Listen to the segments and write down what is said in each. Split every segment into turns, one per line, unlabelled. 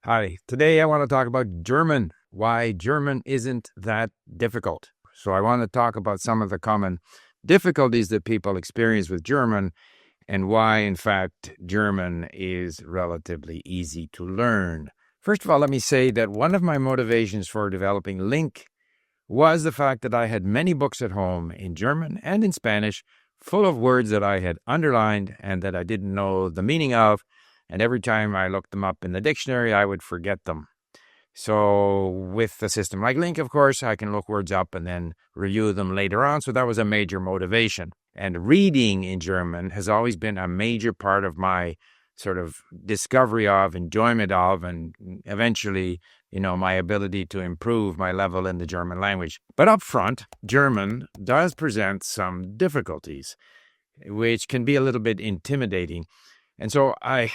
Hi, today I want to talk about German, why German isn't that difficult. So I want to talk about some of the common difficulties that people experience with German and why, in fact, German is relatively easy to learn. First of all, let me say that one of my motivations for developing Link was the fact that I had many books at home in German and in Spanish full of words that I had underlined and that I didn't know the meaning of. And every time I looked them up in the dictionary, I would forget them. So with a system like Link, of course, I can look words up and then review them later on. So that was a major motivation. And reading in German has always been a major part of my sort of discovery of, enjoyment of, and eventually, my ability to improve my level in the German language. But up front, German does present some difficulties, which can be a little bit intimidating. And so I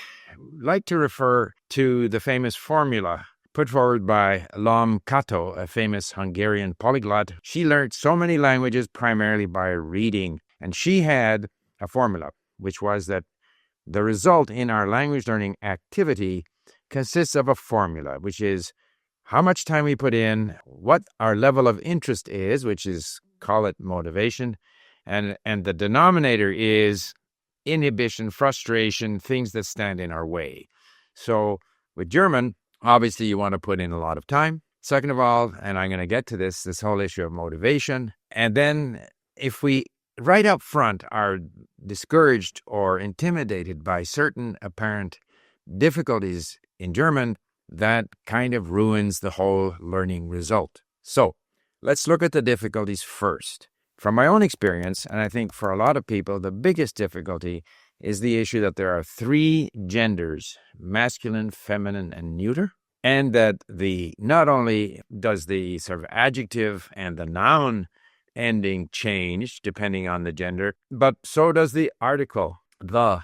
like to refer to the famous formula put forward by Lomb Kató, a famous Hungarian polyglot. She learned so many languages primarily by reading, and she had a formula, which was that the result in our language learning activity consists of a formula, which is how much time we put in, what our level of interest is, which is, call it motivation, and the denominator is inhibition, frustration, things that stand in our way. So with German, obviously you want to put in a lot of time. Second of all, and I'm going to get to this whole issue of motivation. And then if we right up front are discouraged or intimidated by certain apparent difficulties in German, that kind of ruins the whole learning result. So let's look at the difficulties first. From my own experience, and I think for a lot of people, the biggest difficulty is the issue that there are three genders, masculine, feminine, and neuter, and that not only does the sort of adjective and the noun ending change depending on the gender, but so does the article, the,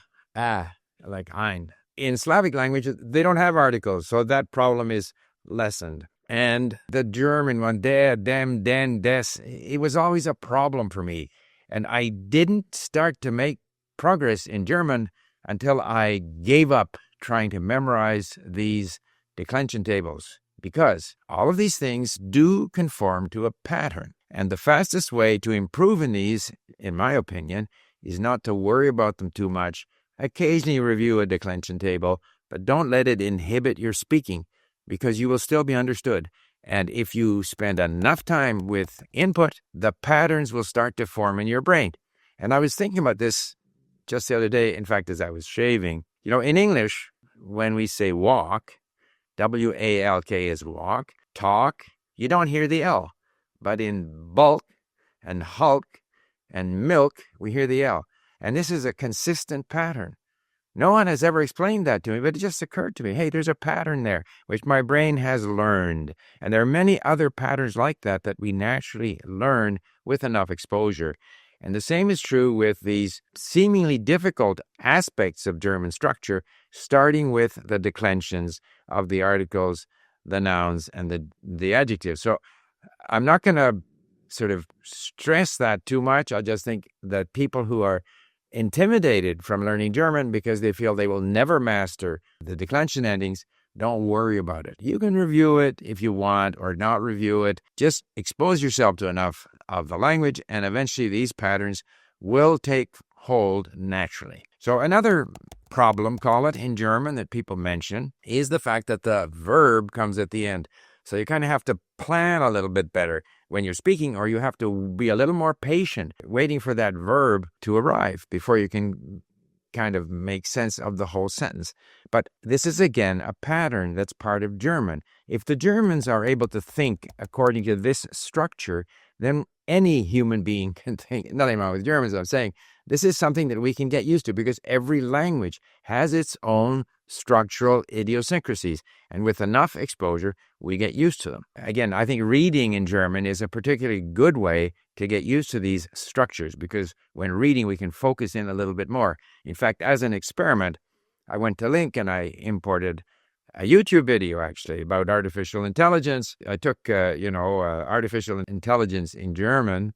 like ein. In Slavic languages, they don't have articles, so that problem is lessened. And the German one, der, dem, den, des, it was always a problem for me. And I didn't start to make progress in German until I gave up trying to memorize these declension tables, because all of these things do conform to a pattern. And the fastest way to improve in these, in my opinion, is not to worry about them too much. Occasionally review a declension table, but don't let it inhibit your speaking, because you will still be understood. And if you spend enough time with input, the patterns will start to form in your brain. And I was thinking about this just the other day, in fact, as I was shaving. In English, when we say walk, W-A-L-K is walk, talk, you don't hear the L. But in bulk and hulk and milk, we hear the L. And this is a consistent pattern. No one has ever explained that to me, but it just occurred to me, hey, there's a pattern there, which my brain has learned. And there are many other patterns like that we naturally learn with enough exposure. And the same is true with these seemingly difficult aspects of German structure, starting with the declensions of the articles, the nouns, and the adjectives. So I'm not going to sort of stress that too much. I just think that people who are intimidated from learning German because they feel they will never master the declension endings, don't worry about it. You can review it if you want or not review it. Just expose yourself to enough of the language, and eventually these patterns will take hold naturally. So another problem, call it, in German that people mention is the fact that the verb comes at the end. So you kind of have to plan a little bit better when you're speaking, or you have to be a little more patient, waiting for that verb to arrive before you can kind of make sense of the whole sentence. But this is, again, a pattern that's part of German. If the Germans are able to think according to this structure, then any human being can think. Nothing wrong with Germans, I'm saying. This is something that we can get used to, because every language has its own structural idiosyncrasies. And with enough exposure, we get used to them. Again, I think reading in German is a particularly good way to get used to these structures, because when reading, we can focus in a little bit more. In fact, as an experiment, I went to Link and I imported a YouTube video, actually, about artificial intelligence. I took, artificial intelligence in German,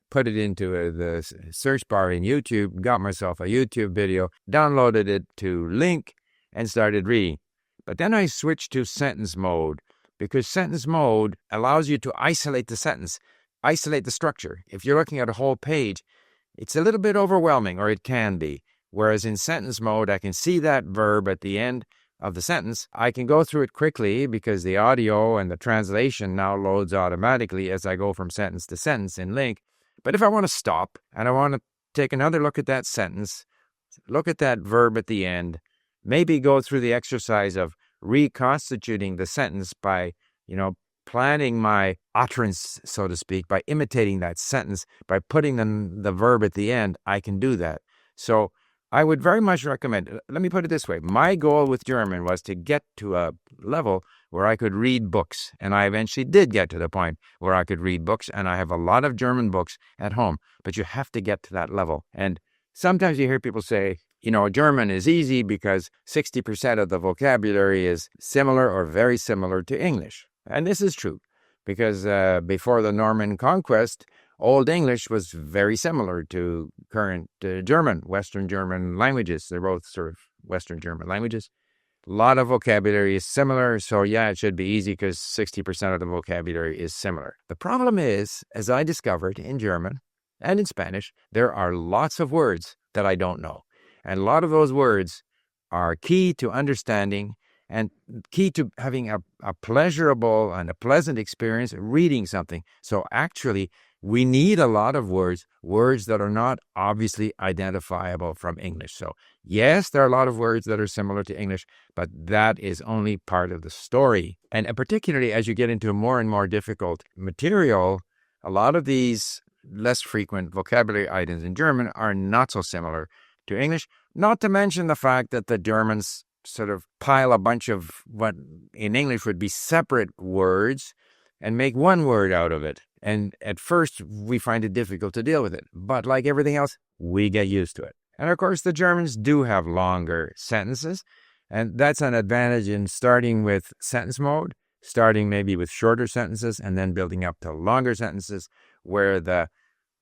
put it into the search bar in YouTube, got myself a YouTube video, downloaded it to Link, and started reading. But then I switched to sentence mode, because sentence mode allows you to isolate the sentence, isolate the structure. If you're looking at a whole page, it's a little bit overwhelming, or it can be. Whereas in sentence mode, I can see that verb at the end of the sentence. I can go through it quickly because the audio and the translation now loads automatically as I go from sentence to sentence in Link. But if I want to stop and I want to take another look at that sentence, look at that verb at the end, maybe go through the exercise of reconstituting the sentence by, planning my utterance, so to speak, by imitating that sentence, by putting the verb at the end, I can do that. So I would very much recommend, let me put it this way. My goal with German was to get to a level where I could read books. And I eventually did get to the point where I could read books. And I have a lot of German books at home. But you have to get to that level. And sometimes you hear people say, German is easy because 60% of the vocabulary is similar or very similar to English. And this is true because before the Norman conquest, Old English was very similar to current German, Western German languages. They're both sort of Western German languages. A lot of vocabulary is similar, so yeah, it should be easy because 60% of the vocabulary is similar. The problem is, as I discovered in German and in Spanish, there are lots of words that I don't know. And a lot of those words are key to understanding and key to having a pleasurable and a pleasant experience reading something. So actually, we need a lot of words that are not obviously identifiable from English. So yes, there are a lot of words that are similar to English, but that is only part of the story. And particularly as you get into more and more difficult material, a lot of these less frequent vocabulary items in German are not so similar to English, not to mention the fact that the Germans sort of pile a bunch of what in English would be separate words and make one word out of it. And at first, we find it difficult to deal with it. But like everything else, we get used to it. And of course, the Germans do have longer sentences. And that's an advantage in starting with sentence mode, starting maybe with shorter sentences and then building up to longer sentences where the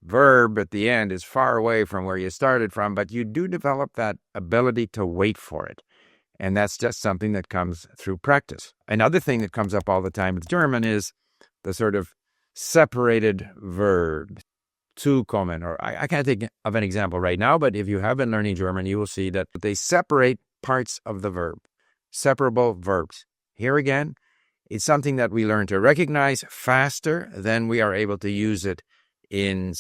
verb at the end is far away from where you started from, but you do develop that ability to wait for it. And that's just something that comes through practice. Another thing that comes up all the time with German is the sort of separated verb, zukommen, or I can't think of an example right now, but if you have been learning German, you will see that they separate parts of the verb, separable verbs. Here again, it's something that we learn to recognize faster than we are able to use it in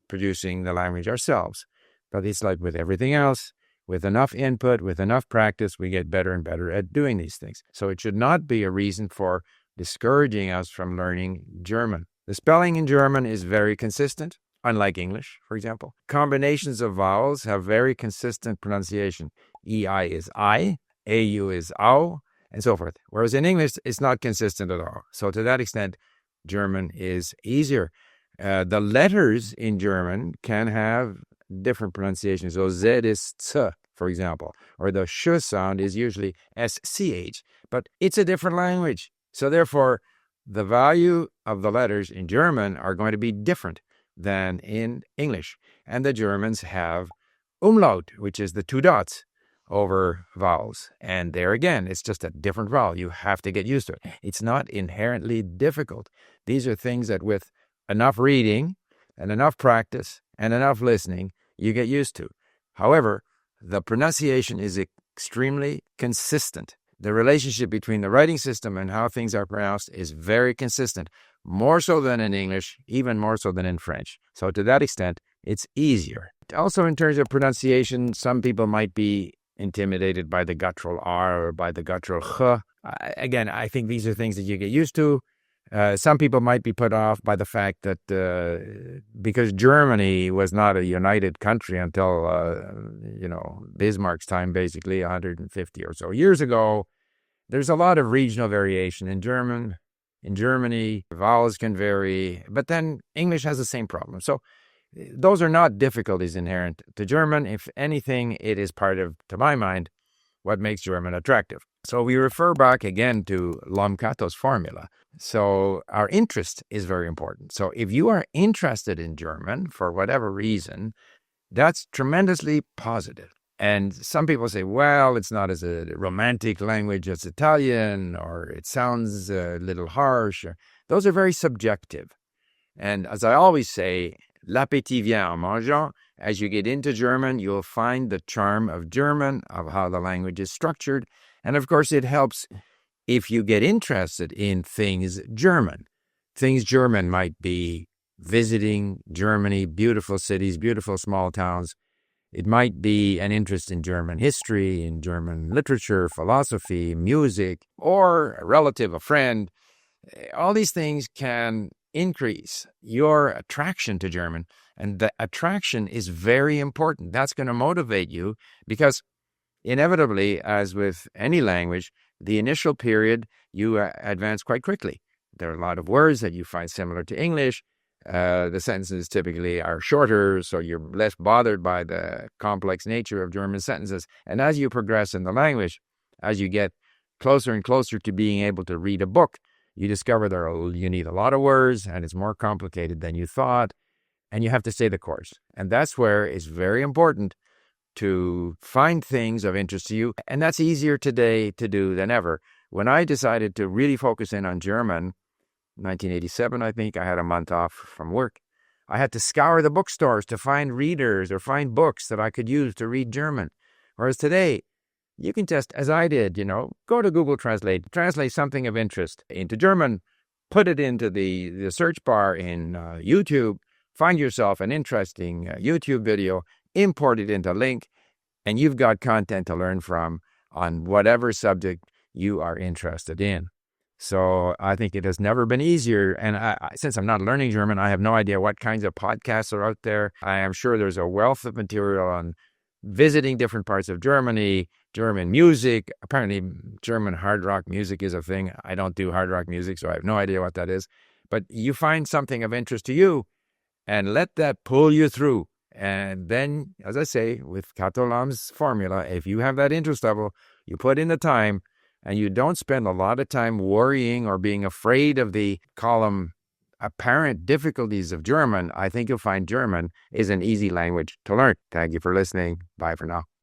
producing the language ourselves. But it's like with everything else, with enough input, with enough practice, we get better and better at doing these things. So it should not be a reason for discouraging us from learning German. The spelling in German is very consistent, unlike English, for example. Combinations of vowels have very consistent pronunciation. EI is I, AU is AU, and so forth. Whereas in English, it's not consistent at all. So to that extent, German is easier. The letters in German can have different pronunciations. So Z is Z, for example, or the sh sound is usually SCH, but it's a different language. So therefore, the value of the letters in German are going to be different than in English. And the Germans have umlaut, which is the two dots over vowels. And there again, it's just a different vowel. You have to get used to it. It's not inherently difficult. These are things that with enough reading and enough practice and enough listening, you get used to. However, the pronunciation is extremely consistent. The relationship between the writing system and how things are pronounced is very consistent, more so than in English, even more so than in French. So to that extent, it's easier. Also, in terms of pronunciation, some people might be intimidated by the guttural R or by the guttural Ch. Again, I think these are things that you get used to. Some people might be put off by the fact that because Germany was not a united country until, Bismarck's time, basically 150 or so years ago, there's a lot of regional variation in German. In Germany, vowels can vary, but then English has the same problem. So those are not difficulties inherent to German. If anything, it is part of, to my mind, what makes German attractive. So we refer back again to Lomb-Kató's formula. So our interest is very important. So if you are interested in German for whatever reason, that's tremendously positive. And some people say, well, it's not as a romantic language as Italian, or it sounds a little harsh. Those are very subjective. And as I always say, l'appétit vient en mangeant. As you get into German, you'll find the charm of German, of how the language is structured. And of course, it helps if you get interested in things German. Things German might be visiting Germany, beautiful cities, beautiful small towns. It might be an interest in German history, in German literature, philosophy, music, or a relative, a friend. All these things can increase your attraction to German. And the attraction is very important. That's going to motivate you because inevitably, as with any language, the initial period, you advance quite quickly. There are a lot of words that you find similar to English. The sentences typically are shorter, so you're less bothered by the complex nature of German sentences. And as you progress in the language, as you get closer and closer to being able to read a book, you discover you need a lot of words, and it's more complicated than you thought, and you have to stay the course. And that's where it's very important to find things of interest to you, and that's easier today to do than ever. When I decided to really focus in on German, 1987, I think, I had a month off from work. I had to scour the bookstores to find readers or find books that I could use to read German. Whereas today, you can just, as I did, go to Google Translate something of interest into German, put it into the search bar in YouTube, find yourself an interesting YouTube video, import it into Link, and you've got content to learn from on whatever subject you are interested in. So I think it has never been easier. And since I'm not learning German, I have no idea what kinds of podcasts are out there. I am sure there's a wealth of material on visiting different parts of Germany, German music. Apparently, German hard rock music is a thing. I don't do hard rock music, so I have no idea what that is. But you find something of interest to you and let that pull you through. And then, as I say, with Kató Lomb's formula, if you have that interest level, you put in the time, and you don't spend a lot of time worrying or being afraid of the column apparent difficulties of German, I think you'll find German is an easy language to learn. Thank you for listening. Bye for now.